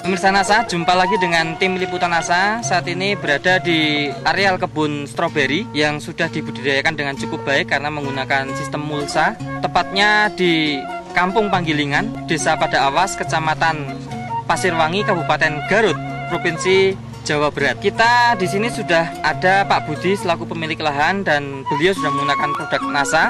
Pemirsa NASA, jumpa lagi dengan tim liputan NASA. Saat ini berada di areal kebun stroberi yang sudah dibudidayakan dengan cukup baik karena menggunakan sistem mulsa. Tepatnya di Kampung Panggilingan, Desa Pada Awas, Kecamatan Pasirwangi, Kabupaten Garut, Provinsi Jawa Barat. Kita di sini sudah ada Pak Budi selaku pemilik lahan dan beliau sudah menggunakan produk NASA.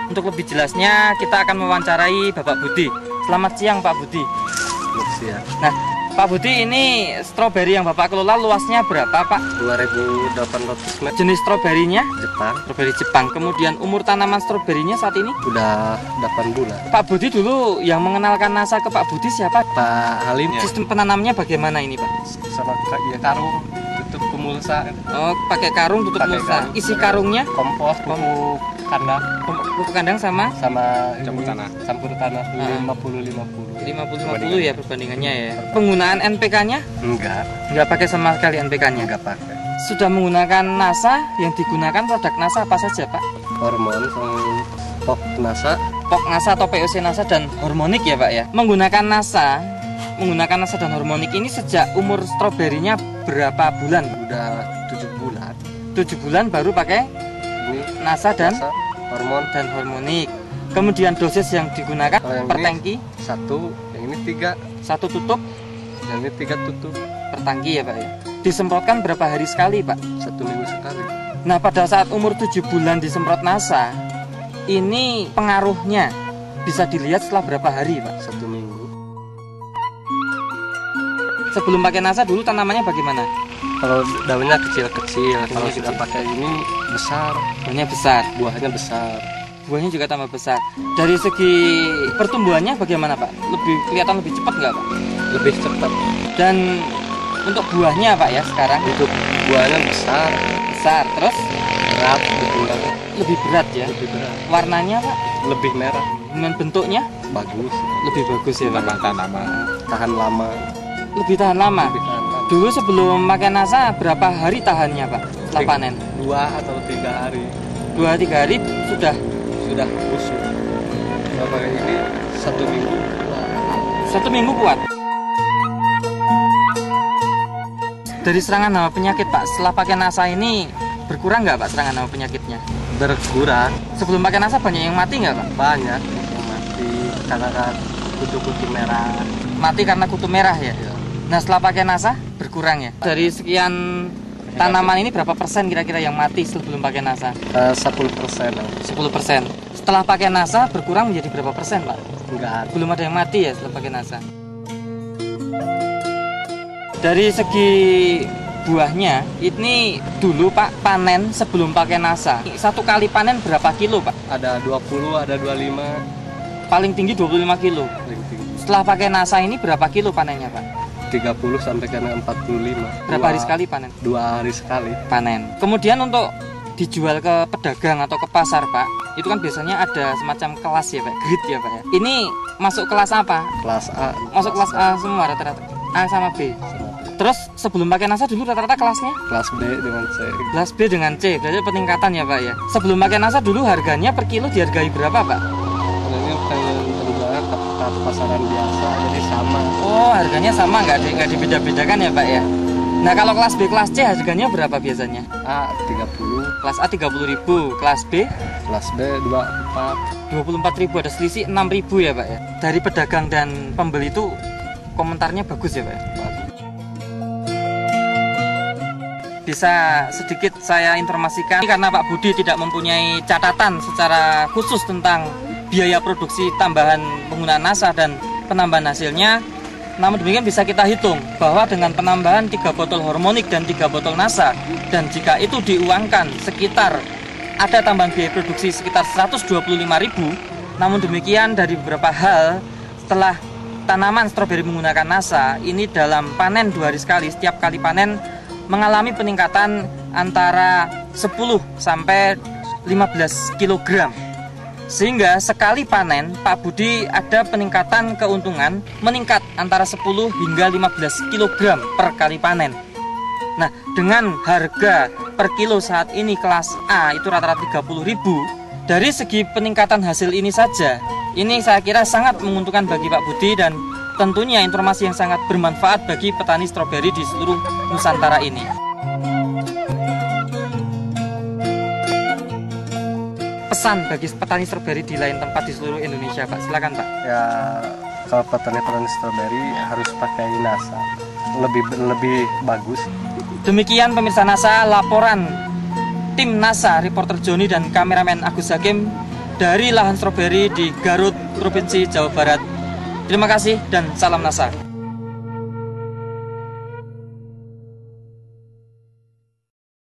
Untuk lebih jelasnya kita akan mewawancarai Bapak Budi. Selamat siang Pak Budi. Selamat siang. Nah, Pak Budi, ini stroberi yang Bapak kelola luasnya berapa Pak? 2.800 meter. Jenis stroberinya? Jepang. Stroberi Jepang. Kemudian umur tanaman stroberinya saat ini? Udah 8 bulan. Pak Budi dulu yang mengenalkan NASA ke Pak Budi siapa? Pak Halim. Sistem penanamnya bagaimana ini Pak? Sama karung, tutup pemulsa. Oh, pakai karung tutup mulsa. Isi karungnya? Kompos, pupuk kandang. Pupuk kandang sama? Sama campur tanah. Campur tanah 50-50. 50-50 ya perbandingannya ya. Penggunaan NPK-nya? Enggak pakai sama sekali NPK-nya? Enggak pakai. Sudah menggunakan NASA, yang digunakan produk NASA apa saja Pak? Hormon, POK NASA. POK NASA atau POC NASA dan hormonik ya Pak ya. Menggunakan NASA dan hormonik ini sejak umur stroberinya berapa bulan? Udah 7 bulan. 7 bulan baru pakai ini NASA dan hormon dan hormonik. Kemudian dosis yang digunakan per tangki? 1, yang ini 3. 1 tutup? Yang ini 3 tutup. Per tangki ya Pak ya. Disemprotkan berapa hari sekali Pak? 1 minggu sekali. Nah, pada saat umur 7 bulan disemprot NASA, ini pengaruhnya bisa dilihat setelah berapa hari Pak? 1 minggu. Sebelum pakai NASA dulu tanamannya bagaimana? Kalau daunnya kecil-kecil, kalau sudah pakai ini besar. Daunnya besar, buahnya besar. Buahnya juga tambah besar. Dari segi pertumbuhannya bagaimana Pak? Lebih kelihatan lebih cepat nggak Pak? Lebih cepat. Dan untuk buahnya Pak ya sekarang? Untuk buahnya besar. Besar, terus? Berat, lebih berat ya? Lebih berat. Warnanya Pak? Lebih merah. Dengan bentuknya? Bagus. Lebih bagus ya Pak? Tahan lama. Lebih tahan lama? Lebih tahan lama. Dulu sebelum pakai NASA berapa hari tahannya Pak setelah panen? 2 atau 3 hari. 2-3 hari sudah busuk. Kalau pakai ini 1 minggu kuat. 1 minggu kuat. Dari serangan hama penyakit Pak, setelah pakai NASA ini berkurang nggak Pak serangan hama penyakitnya? Berkurang. Sebelum pakai NASA banyak yang mati nggak Pak? Banyak yang mati karena kutu-kutu merah. Mati karena kutu merah ya? Nah, setelah pakai NASA berkurang ya? Dari sekian tanaman ini berapa persen kira-kira yang mati sebelum pakai NASA? 10%. 10%. Setelah pakai NASA berkurang menjadi berapa persen Pak? Enggak. Belum ada yang mati ya setelah pakai NASA. Dari segi buahnya, ini dulu Pak panen sebelum pakai NASA. Satu kali panen berapa kilo Pak? Ada 20, ada 25. Paling tinggi 25 kilo. Paling tinggi. Setelah pakai NASA ini berapa kilo panennya Pak? 30 sampai ke 45. Berapa hari sekali panen? 2 hari sekali panen. Kemudian untuk dijual ke pedagang atau ke pasar Pak, itu kan biasanya ada semacam kelas ya Pak, grade ya Pak ya. Ini masuk kelas apa? Kelas A. Masuk kelas A semua rata-rata. A sama B. Terus sebelum pakai NASA dulu rata-rata kelasnya? Kelas B dengan C. Kelas B dengan C, berarti peningkatan ya Pak ya. Sebelum pakai NASA dulu harganya per kilo dihargai berapa Pak? Ini penjualan pasaran biasa, jadi sama. Oh, harganya sama, nggak dibeda-bedakan ya Pak ya. Nah, kalau kelas B, kelas C harganya berapa biasanya? A 30. Kelas A 30.000, kelas B? Kelas B 24. 24.000, ada selisih 6.000 ya Pak ya. Dari pedagang dan pembeli itu komentarnya bagus ya Pak ya? Bisa sedikit saya informasikan karena Pak Budi tidak mempunyai catatan secara khusus tentang biaya produksi tambahan penggunaan NASA dan penambahan hasilnya. Namun demikian bisa kita hitung bahwa dengan penambahan 3 botol hormonik dan 3 botol NASA, dan jika itu diuangkan sekitar ada tambahan biaya produksi sekitar 125.000. Namun demikian dari beberapa hal, setelah tanaman stroberi menggunakan NASA ini dalam panen 2 hari sekali, setiap kali panen mengalami peningkatan antara 10 sampai 15 kg. Sehingga sekali panen Pak Budi ada peningkatan keuntungan meningkat antara 10 hingga 15 kg per kali panen. Nah, dengan harga per kilo saat ini kelas A itu rata-rata 30.000, dari segi peningkatan hasil ini saja, ini saya kira sangat menguntungkan bagi Pak Budi dan tentunya informasi yang sangat bermanfaat bagi petani stroberi di seluruh Nusantara ini. Pesan bagi petani stroberi di lain tempat di seluruh Indonesia, Pak. Silakan, Pak. Ya, kalau petani-petani stroberi harus pakai NASA, lebih bagus. Demikian pemirsa NASA, laporan tim NASA, reporter Joni dan kameramen Agus Hakim dari lahan stroberi di Garut, Provinsi Jawa Barat. Terima kasih dan salam NASA.